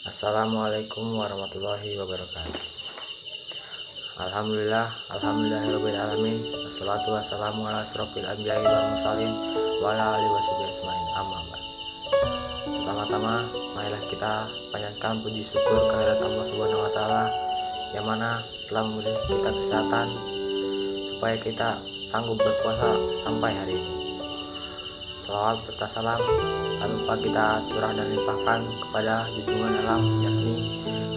Assalamualaikum warahmatullahi wabarakatuh. Alhamdulillahirabbil alamin. Wassalatu wassalamu ala asrofil anbiya'i wal mursalin wa ala alihi washabihi ajmain. Amma ba'd. Pertama-tama, marilah kita panjatkan puji syukur kehadirat Allah Subhanahu wa taala yang mana telah memberi kita kesehatan supaya kita sanggup berpuasa sampai hari ini. Salawat serta salam tak lupa kita curah dan limpahkan kepada junjungan alam, yakni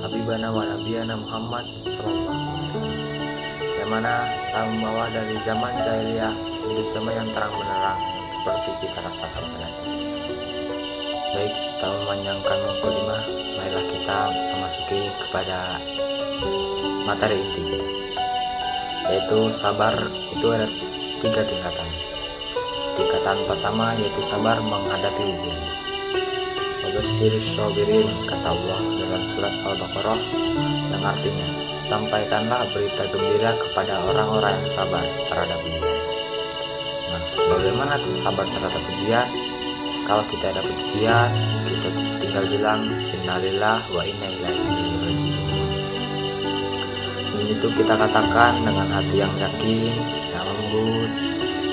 Habibana wa Nabiyana Muhammad SAW, yang mana telah membawa dari zaman jahiliyah menuju zaman yang terang benderang seperti kita rasakan saat ini. Baik, tak memanjangkan mukadimah, marilah kita memasuki kepada materi inti kita, yaitu sabar. Itu ada 3 tingkatan. Tingkatan pertama yaitu sabar menghadapi ujian. Wabashshirus shabirin, kata Allah dalam surat Al-Baqarah, yang artinya, sampaikanlah berita gembira kepada orang-orang yang sabar terhadap ujian. Nah, bagaimana tuh sabar terhadap ujian? Kalau kita ada ujian, kita tinggal bilang innalillahi wa inna ilaihi raji'un. Dan itu kita katakan dengan hati yang yakin, yang lembut.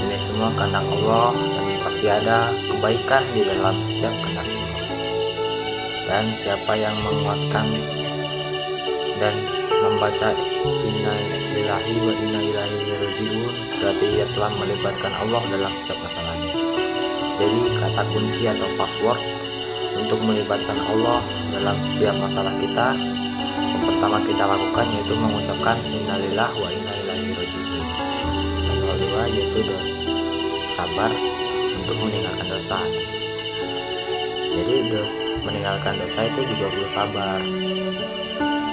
Ini semua kehendak Allah, dan pasti ada kebaikan di dalam setiap kehendak Allah. Dan siapa yang menguatkan dan membaca inna lillahi wa inna ilaihi raji'un, berarti ia telah melibatkan Allah dalam setiap masalahnya. Jadi kata kunci atau password untuk melibatkan Allah dalam setiap masalah kita, yang pertama kita lakukan yaitu mengucapkan innalillahi wa inna ilaihi raji'un. Yang kedua yaitu sabar untuk meninggalkan dosa. Jadi meninggalkan dosa itu juga perlu sabar.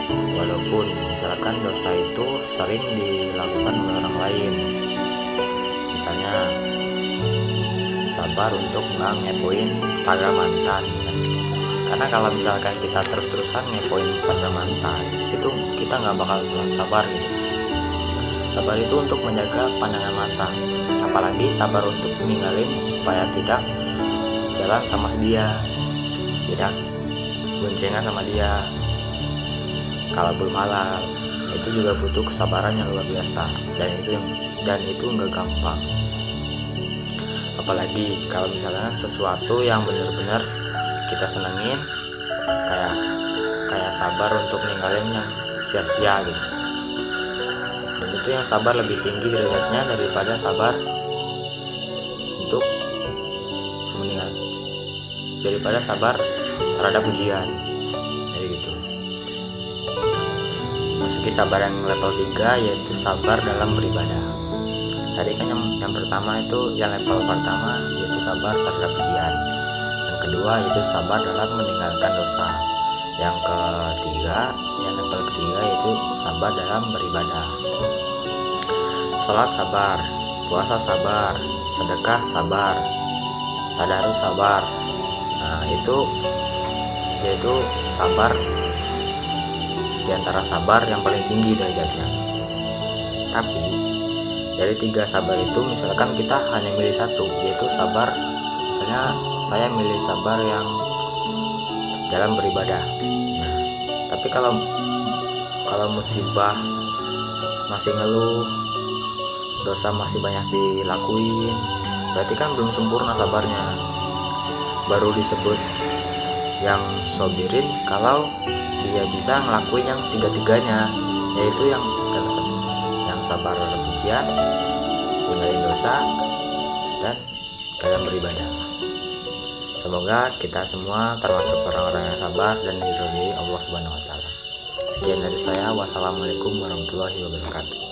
Walaupun misalkan dosa itu sering dilakukan oleh orang lain, misalnya sabar untuk nggak ngepoin Instagram mantan, karena kalau misalkan kita terus-terusan ngepoin Instagram mantan, itu kita nggak bakal sabar gitu. Sabar itu untuk menjaga pandangan mata, apalagi sabar untuk meninggalin supaya tidak jalan sama dia, tidak boncengan sama dia kalau belum halal. Itu juga butuh kesabaran yang luar biasa, dan itu nggak gampang. Apalagi kalau misalnya sesuatu yang benar-benar kita senengin, kayak sabar untuk ninggalin yang sia-sia gitu. Dan itu yang sabar lebih tinggi derajatnya daripada sabar untuk meninggal, daripada sabar terhadap ujian. Jadi gitu. Masuki sabar yang level 3 yaitu sabar dalam beribadah. Tadi kan yang pertama itu, yang level pertama yaitu sabar terhadap ujian. Yang kedua yaitu sabar dalam meninggalkan dosa. Yang ketiga, yang level ketiga yaitu sabar dalam beribadah. Salat sabar, puasa sabar, sedekah sabar, tadarus sabar. Nah, itu yaitu sabar di antara sabar yang paling tinggi derajatnya. Tapi dari 3 sabar itu, misalkan kita hanya milih satu, yaitu sabar, misalnya saya milih sabar yang dalam beribadah. Nah, tapi kalau musibah masih ngeluh, dosa masih banyak dilakuin, berarti kan belum sempurna sabarnya. Baru disebut yang sobirin kalau dia bisa ngelakuin yang 3-tiganya, yaitu yang sabar ujian, meninggalin dosa, dan dalam beribadah. Semoga kita semua termasuk orang-orang yang sabar dan diridhoi Allah Subhanahu wa taala. Sekian dari saya. Wassalamualaikum warahmatullahi wabarakatuh.